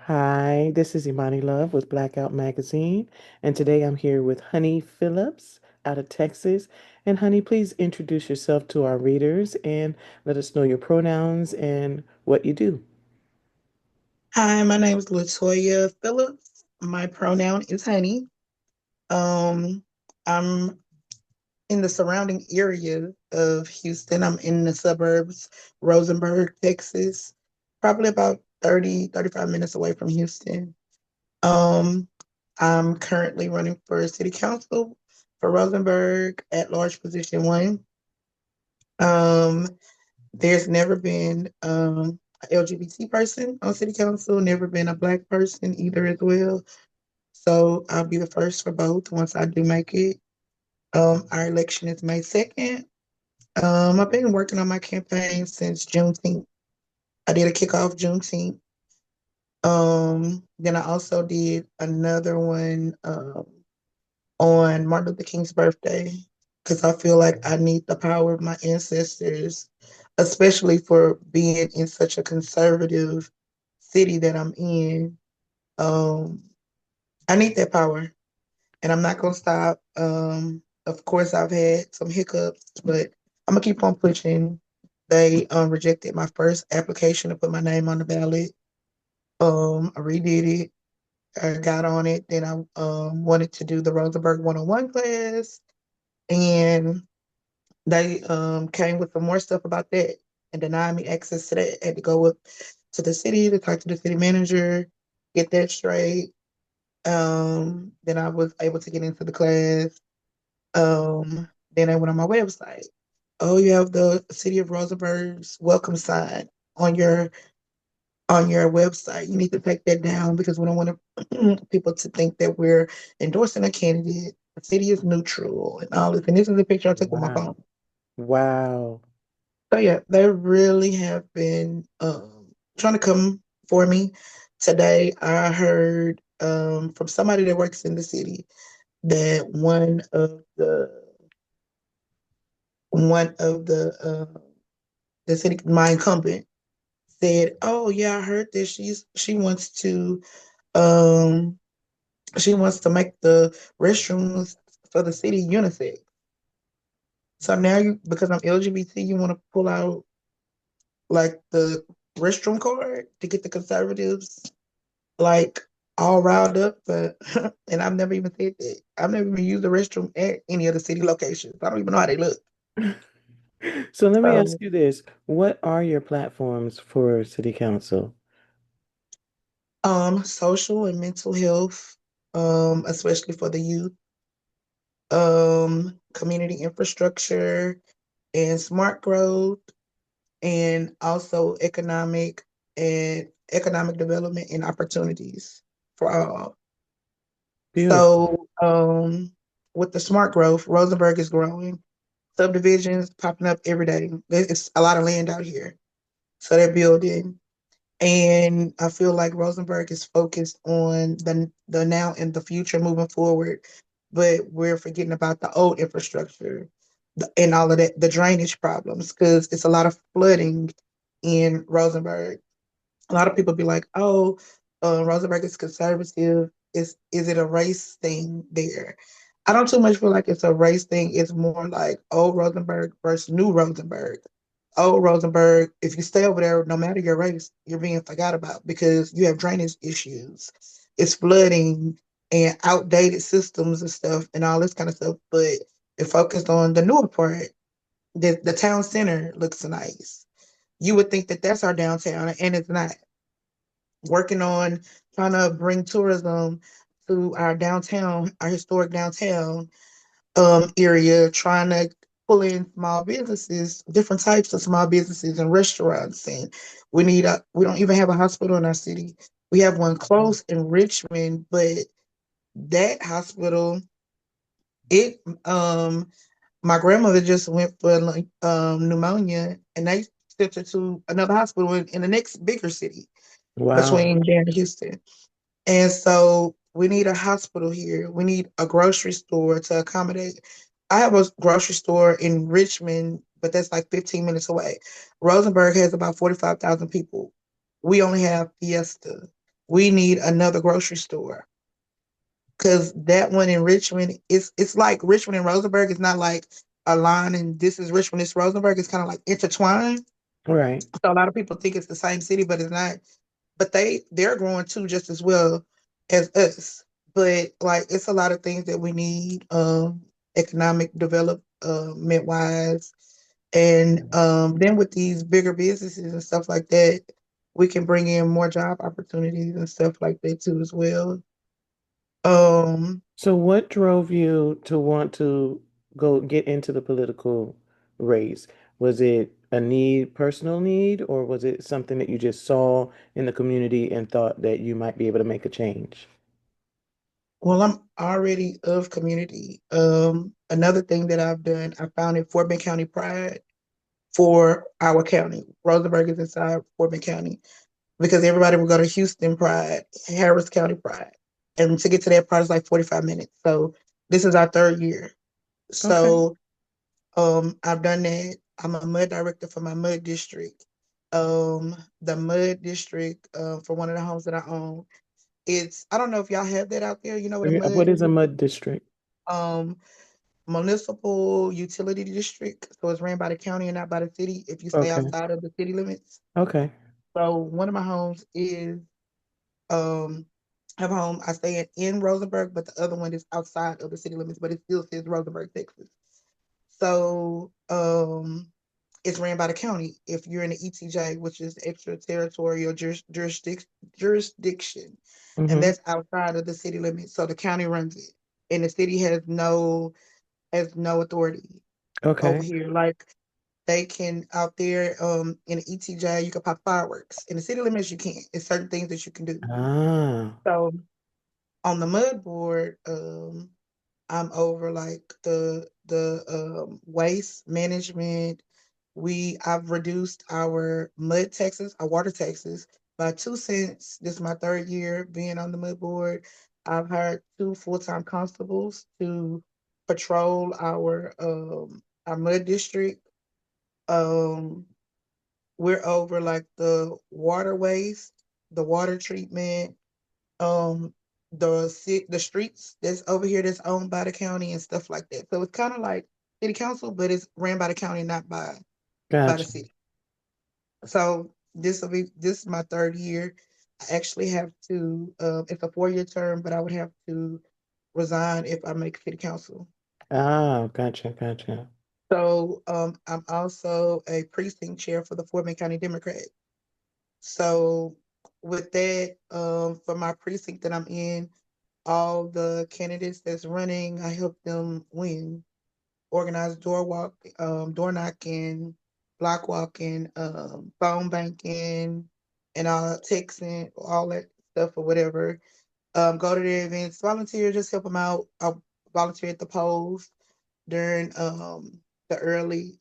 Hi, this is Immani Love with Blackout Magazine, and today I'm here with Hunny Phillips out of Texas. And Honey, please introduce yourself to our readers and let us know your pronouns and what you do. Hi, my name is Latoya Phillips. My pronoun is Honey. Um, I'm in the surrounding area of Houston. I'm in the suburbs, Rosenburg, Texas, probably about 35 minutes away from Houston. Um, I'm currently running for city council for Rosenberg at large position one. Um, there's never been a LGBT person on city council, never been a black person either as well. So I'll be the first for both once I do make it. Our election is May 2nd. I've been working on my campaign since Juneteenth. I did a kickoff Juneteenth. Then I also did another one on Martin Luther King's birthday because I feel like I need the power of my ancestors, especially for being in such a conservative city that I'm in. Um, I need that power. And I'm not gonna stop. Of course, I've had some hiccups, but I'm gonna keep on pushing. They rejected my first application to put my name on the ballot. I redid it. I got on it. Then I wanted to do the Rosenberg 101 class, and they came with some more stuff about that and denied me access to that. I had to go up to the city to talk to the city manager, get that straight. Then I was able to get into the class. Then I went on my website. Oh, you have the City of Rosenberg's welcome sign on your website. You need to take that down because we don't want people to think that we're endorsing a candidate. The city is neutral and all this. And this is a picture I took with my Wow. phone. Wow. So yeah, they really have been trying to come for me. Today I heard from somebody that works in the city that one of the city my incumbent said, "Oh yeah, I heard this. Um she wants to make the restrooms for the city unisex. So now you because I'm LGBT, you want to pull out like the restroom card to get the conservatives like all riled up, but and I've never even said that. I've never even used the restroom at any of the city locations. I don't even know how they look. So let me ask So you this. What are your platforms for City Council? social and mental health, especially for the youth, community infrastructure and smart growth, and also economic development and opportunities for all. Beautiful. So, with the smart growth, Rosenberg is growing. Subdivisions popping up every day. It's a lot of land out here, so they're building. And I feel like Rosenberg is focused on the now and the future moving forward, but we're forgetting about the old infrastructure and all of that, the drainage problems, because it's a lot of flooding in Rosenberg. A lot of people be like, "Oh, Rosenberg is conservative. Is it a race thing there?" I don't too much feel like it's a race thing. It's more like old Rosenberg versus new Rosenberg. Old Rosenberg, if you stay over there, no matter your race, you're being forgot about because you have drainage issues. It's flooding and outdated systems and stuff and all this kind of stuff. But it focused on the newer part. The town center looks nice. You would think that that's our downtown, and it's not. Working on trying to bring tourism to our downtown, our historic downtown area, trying to pull in small businesses, different types of small businesses and restaurants. And we don't even have a hospital in our city. We have one close in Richmond, but that hospital, it my grandmother just went for like pneumonia, and they sent her to another hospital in the next bigger city Wow. between there and Houston. And so we need a hospital here. We need a grocery store to accommodate. I have a grocery store in Richmond, but that's like 15 minutes away. Rosenberg has about 45,000 people. We only have Fiesta. we need another grocery store. Because that one in Richmond, it's like Richmond and Rosenberg is not like a line and this is Richmond, it's Rosenberg. It's kind of like intertwined. Right. So a lot of people think it's the same city, but it's not. But they're growing too just as well as us. But like it's a lot of things that we need, economic development wise. And then with these bigger businesses and stuff like that, we can bring in more job opportunities and stuff like that too as well. Um, So what drove you to want to go get into the political race? Was it a need, personal need, or was it something that you just saw in the community and thought that you might be able to make a change? well, I'm already of community. Another thing that I've done, I founded Fort Bend County Pride for our county. Rosenburg is inside Fort Bend County because everybody would go to Houston Pride, Harris County Pride. And to get to that part is like 45 minutes. So this is our third year. Okay. So I've done that. I'm a mud director for my mud district. The mud district for one of the homes that I own. It's I don't know if y'all have that out there. You know what a What mud is a mud district? um municipal utility district. So it's ran by the county and not by the city if you stay Okay. outside of the city limits. Okay. So one of my homes is um have a home I stay in Rosenburg, but the other one is outside of the city limits, but it still says Rosenburg, Texas. So it's ran by the county if you're in the ETJ, which is extraterritorial jurisdiction, and Mm-hmm. that's outside of the city limits. So the county runs it, and the city has no authority over Okay. here. Like they can out there in the ETJ, you can pop fireworks. In the city limits, you can't. It's certain things that you can do. Ah, So on the mud board, I'm over like the waste management. I've reduced our mud taxes, our water taxes by 2 cents. This is my third year being on the mud board. I've hired two full-time constables to patrol our mud district. Um, we're over like the water waste, the water treatment, um the streets that's over here that's owned by the county and stuff like that. So it's kind of like city council, but it's ran by the county, not by the gotcha. city. So this is my third year. I actually have to it's a 4 year term, but I would have to resign if I make city council. Ah, gotcha, gotcha. So I'm also a precinct chair for the Fort Bend County Democrat. So with that, for my precinct that I'm in, all the candidates that's running, I help them win. Organize door knocking, block walking, phone banking, and all texting, all that stuff or whatever. Go to their events, volunteer, just help them out. I'll volunteer at the polls during the early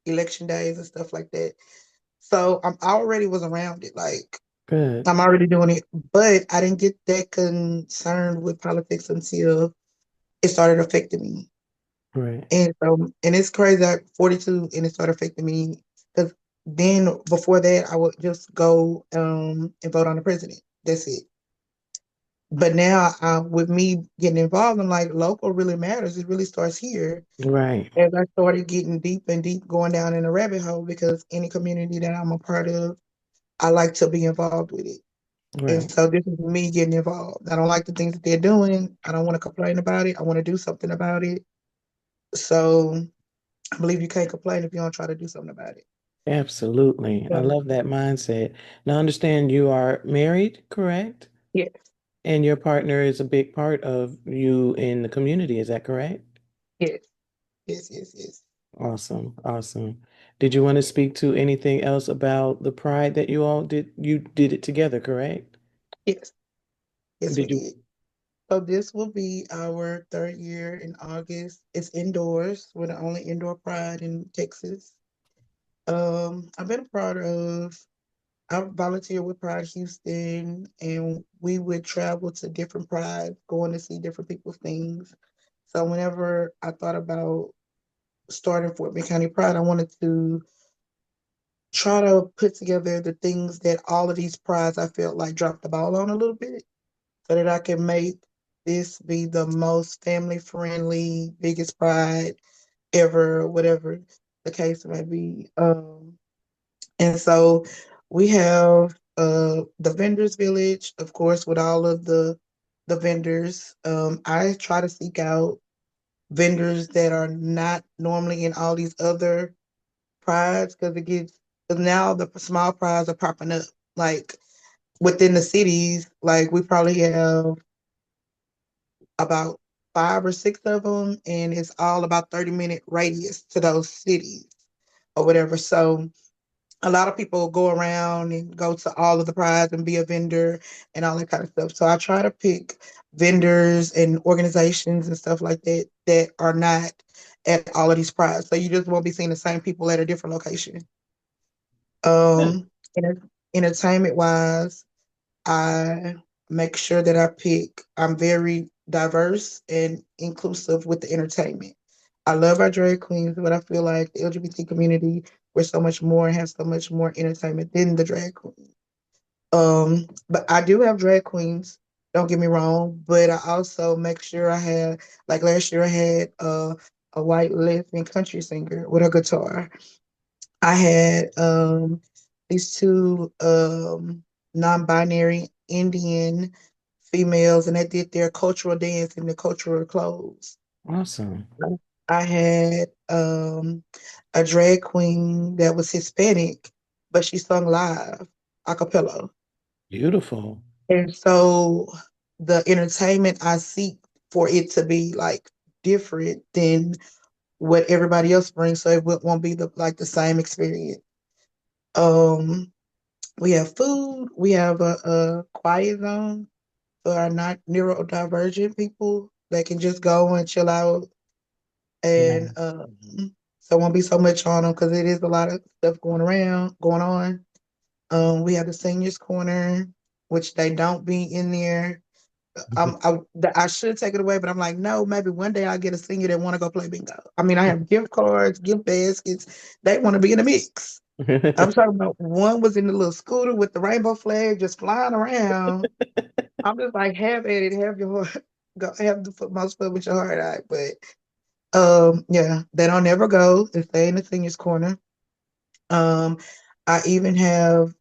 election days and stuff like that. So I already was around it. Like Good. I'm already doing it, but I didn't get that concerned with politics until it started affecting me. Right. And it's crazy. I'm 42 and it started affecting me because then before that, I would just go and vote on the president. That's it. But now, with me getting involved, I'm like, local really matters. It really starts here. Right. As I started getting deep and deep, going down in a rabbit hole, because any community that I'm a part of, I like to be involved with it. And Right. so this is me getting involved. I don't like the things that they're doing. I don't want to complain about it. I want to do something about it. So I believe you can't complain if you don't try to do something about it. Absolutely. I So love that mindset. Now, I understand you are married, correct? yes, And your partner is a big part of you in the community. Is that correct? yes, yes. Awesome. Awesome. Did you want to speak to anything else about the pride that you all did? You did it together, correct? Yes, yes, we Did you? did. So this will be our third year in August. It's indoors. We're the only indoor pride in Texas. I've been a part of I volunteer with Pride Houston, and we would travel to different prides, going to see different people's things. So whenever I thought about starting Fort Bend County Pride, I wanted to try to put together the things that all of these prides I felt like dropped the ball on a little bit so that I can make this be the most family friendly, biggest pride ever, whatever the case may be. And so we have the vendors village, of course, with all of the vendors. I try to seek out vendors that are not normally in all these other prides because it gets 'cause now the small prides are popping up like within the cities. Like we probably have about five or six of them, and it's all about 30-minute radius to those cities or whatever. So a lot of people go around and go to all of the prides and be a vendor and all that kind of stuff. So I try to pick vendors and organizations and stuff like that that are not at all of these prides. So you just won't be seeing the same people at a different location. Yeah. Entertainment wise, I make sure that I'm very diverse and inclusive with the entertainment. I love our drag queens, but I feel like the LGBT community, we're so much more and have so much more entertainment than the drag queen. But I do have drag queens, don't get me wrong, but I also make sure I have, like last year I had a white lesbian country singer with a guitar. I had these two non-binary Indian females, and they did their cultural dance in the cultural clothes. Awesome. I had a drag queen that was Hispanic, but she sung live a cappella. Beautiful. And so the entertainment I seek for it to be like different than what everybody else brings, so won't be the same experience. Um, we have food. We have a quiet zone for our not neurodivergent people that can just go and chill out, and Yeah. so won't be so much on them because it is a lot of stuff going on. We have the seniors corner, which they don't be in there. I should take it away, but I'm like, no, maybe one day I'll get a senior that want to go play bingo. I mean, I have gift cards, gift baskets. They want to be in the mix. I'm talking about one was in the little scooter with the rainbow flag just flying around. I'm just like, have at it, have your heart, go have the most fun with your heart out. But yeah, they don't ever go. They stay in the seniors corner. Um, I even have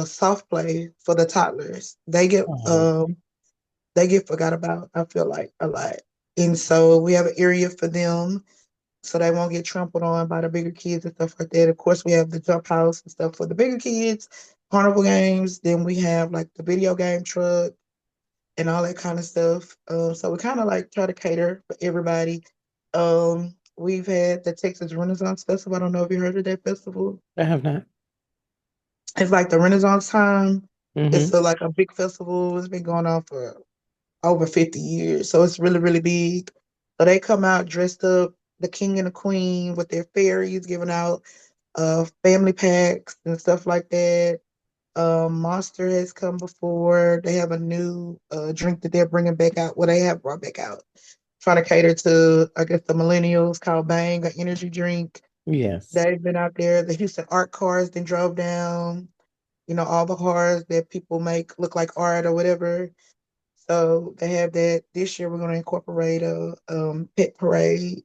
soft play for the toddlers. Oh, They get forgot about, I feel like, a lot. And so we have an area for them so they won't get trampled on by the bigger kids and stuff like that. Of course, we have the jump house and stuff for the bigger kids, carnival games. Then we have like the video game truck and all that kind of stuff. So we kind of like try to cater for everybody. We've had the Texas Renaissance Festival. I don't know if you heard of that festival. I have not. It's like the Renaissance time. It's Mm-hmm. like a big festival. It's been going on for over 50 years. So it's really, really big. So they come out dressed up, the king and the queen with their fairies, giving out family packs and stuff like that. Monster has come before. They have a new drink that they're bringing back out. Well, they have brought back out. Trying to cater to, I guess, the millennials called Bang, an energy drink. Yes. They've been out there. The Houston art cars then drove down. All the cars that people make look like art or whatever. So they have that. This year we're going to incorporate a pet parade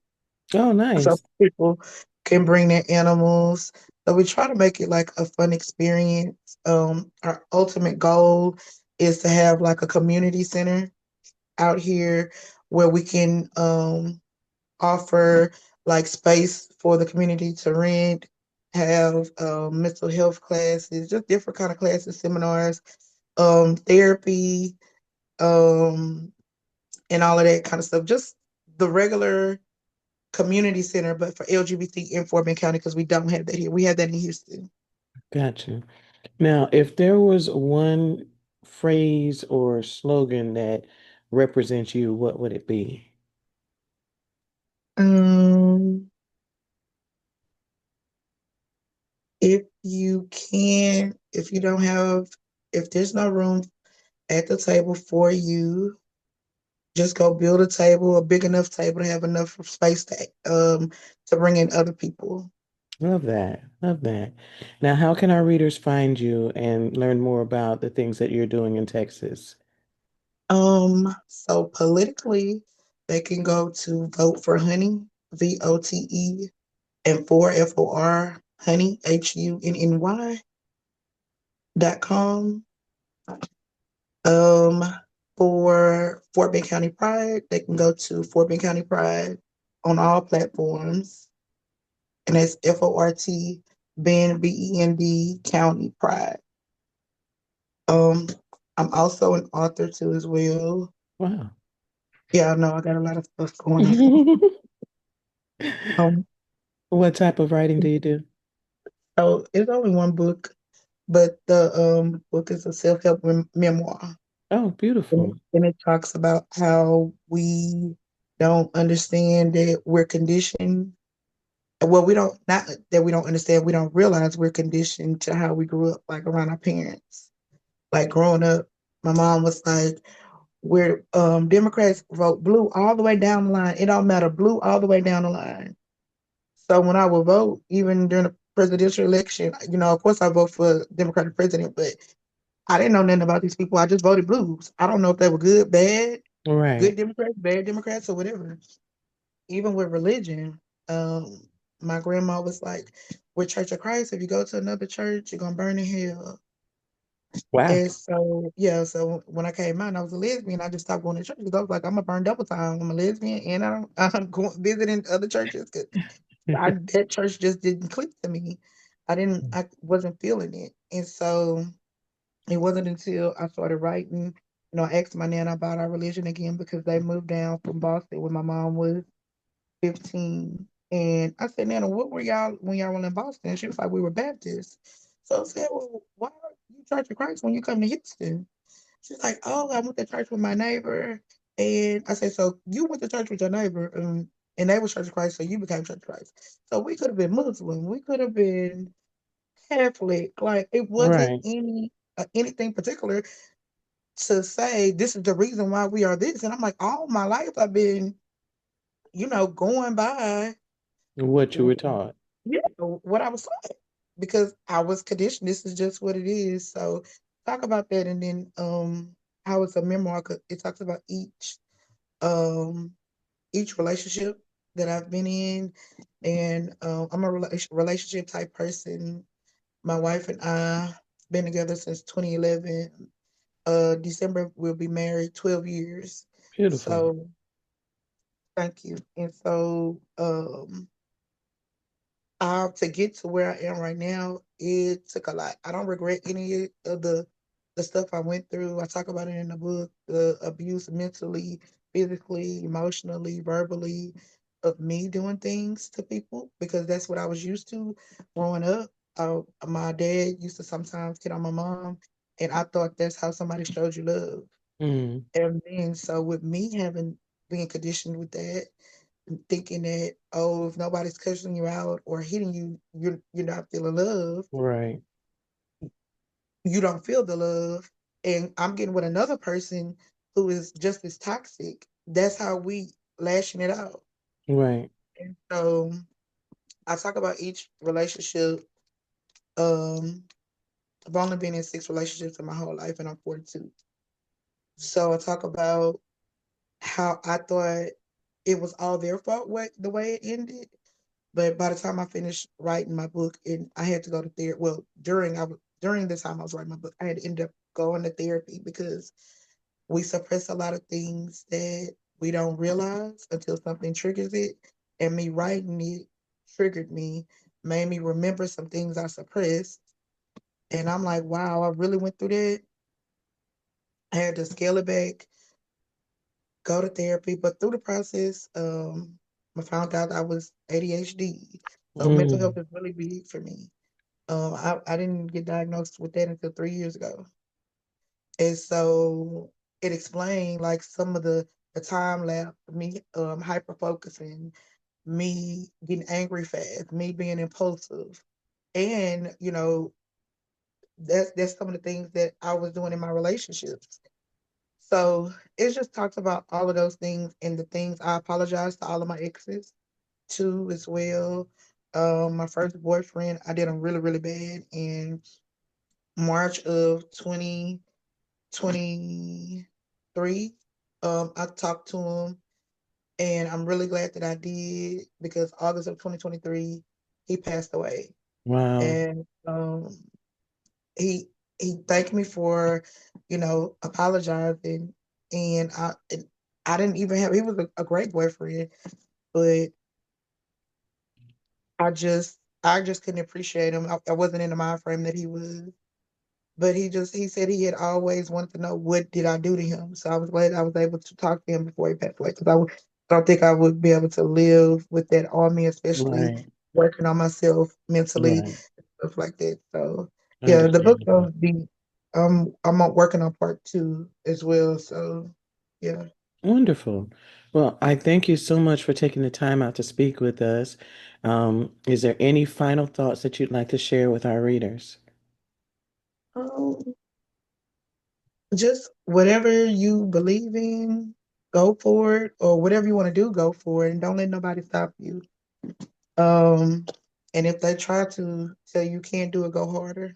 Oh, so nice. people can bring their animals. So we try to make it like a fun experience. Our ultimate goal is to have like a community center out here where we can offer like space for the community to rent, have mental health classes, just different kind of classes, seminars, therapy, um, and all of that kind of stuff. Just the regular community center, but for LGBT in Fort Bend County because we don't have that here. We have that in Houston. Gotcha. Now, if there was one phrase or slogan that represents you, what would it be? Um, if you don't have, if there's no room at the table for you, just go build a table, a big enough table to have enough space to bring in other people. Love that. Love that. Now, how can our readers find you and learn more about the things that you're doing in Texas? So politically, they can go to Vote for Honey, VOTE, and for FOR, Honey, HUNNY.com. Um, for Fort Bend County Pride, they can go to Fort Bend County Pride on all platforms, and that's FORT Bend BEND County Pride. Um, I'm also an author too as well. Wow. Yeah, I know I got a lot of stuff going on. Um, What type of writing do you do? so it's only one book, but the book is a self-help memoir. Oh, beautiful. And it talks about how we don't understand that we're conditioned. Well, we don't, not that we don't understand, we don't realize we're conditioned to how we grew up, like around our parents. Like growing up, my mom was like, we're Democrats vote blue all the way down the line. It don't matter, blue all the way down the line. So when I would vote, even during the presidential election, of course I vote for Democratic president, but I didn't know nothing about these people. I just voted blues. I don't know if they were good, bad, good Right. Democrats, bad Democrats, or whatever. Even with religion, um, my grandma was like, with Church of Christ, if you go to another church, you're gonna burn in hell. Wow. And so, yeah, so when I came out and I was a lesbian, I just stopped going to church because I was like, I'm gonna burn double time. I'm a lesbian and I'm going visiting other churches because that church just didn't click to me. I wasn't feeling it. And so it wasn't until I started writing, I asked my nana about our religion again because they moved down from Boston when my mom was 15. And I said, Nana, what were y'all when y'all were in Boston? And she was like, we were Baptists. So I said, well, why are you Church of Christ when you come to Houston? She's like, oh, I went to church with my neighbor. And I said, so you went to church with your neighbor, and they were Church of Christ, so you became Church of Christ. So we could have been Muslim, we could have been Catholic. Like it wasn't Right. anything particular to say this is the reason why we are this. And I'm like, all my life I've been, going by What you were taught. what I was taught because I was conditioned. This is just what it is. So talk about that, and then how it's a memoir. 'Cause it talks about um each relationship that I've been in, and I'm a relationship type person. My wife and I been together since 2011. December we'll be married 12 years. Beautiful. So thank you. And so to get to where I am right now, it took a lot. I don't regret any of the stuff I went through. I talk about it in the book, the abuse mentally, physically, emotionally, verbally, of me doing things to people because that's what I was used to growing up. My dad used to sometimes hit on my mom, and I thought that's how somebody showed you love. Mm, And then so with me having being conditioned with that, thinking that, oh, if nobody's cussing you out or hitting you, you're not feeling love. right. You don't feel the love. And I'm getting with another person who is just as toxic. That's how we lashing it out. Right. And so I talk about each relationship. Um, I've only been in 6 relationships in my whole life, and I'm 42. So I talk about how I thought it was all their fault the way it ended. But by the time I finished writing my book, and I had to go to therapy. Well, during the time I was writing my book, I had to end up going to therapy because we suppress a lot of things that we don't realize until something triggers it. And me writing it triggered me, made me remember some things I suppressed. And I'm like, wow, I really went through that. I had to scale it back, go to therapy, but through the process, I found out I was ADHD. So mental health Mm, is really big for me. I didn't get diagnosed with that until 3 years ago. And so it explained like some of the time lapse, me hyper focusing, me getting angry fast, me being impulsive. And, that's some of the things that I was doing in my relationships. So it just talks about all of those things and the things I apologize to all of my exes too as well. My first boyfriend, I did him really, really bad in March of 2023. I talked to him, and I'm really glad that I did because August of 2023, he passed away. Wow. And he he thanked me for, apologizing, and I didn't even have. He was a great boyfriend, but I just couldn't appreciate him. I wasn't in the mind frame that he was. But he said he had always wanted to know what did I do to him. So I was glad I was able to talk to him before he passed away because I don't think I would be able to live with that on me, especially Right. working on myself mentally, Right. stuff like that. So yeah, the book Understandable. goes deep. Working on part two as well. So yeah. Wonderful. Well, I thank you so much for taking the time out to speak with us. Is there any final thoughts that you'd like to share with our readers? Um, just whatever you believe in, go for it, or whatever you want to do, go for it, and don't let nobody stop you. Um, and if they try to tell you can't do it, go harder.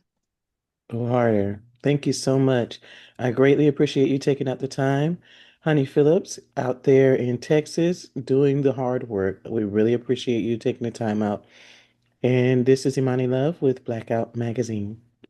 Go harder. Thank you so much. I greatly appreciate you taking out the time. Hunny Phillips out there in Texas doing the hard work. We really appreciate you taking the time out. And this is Imani Love with Blackout Magazine.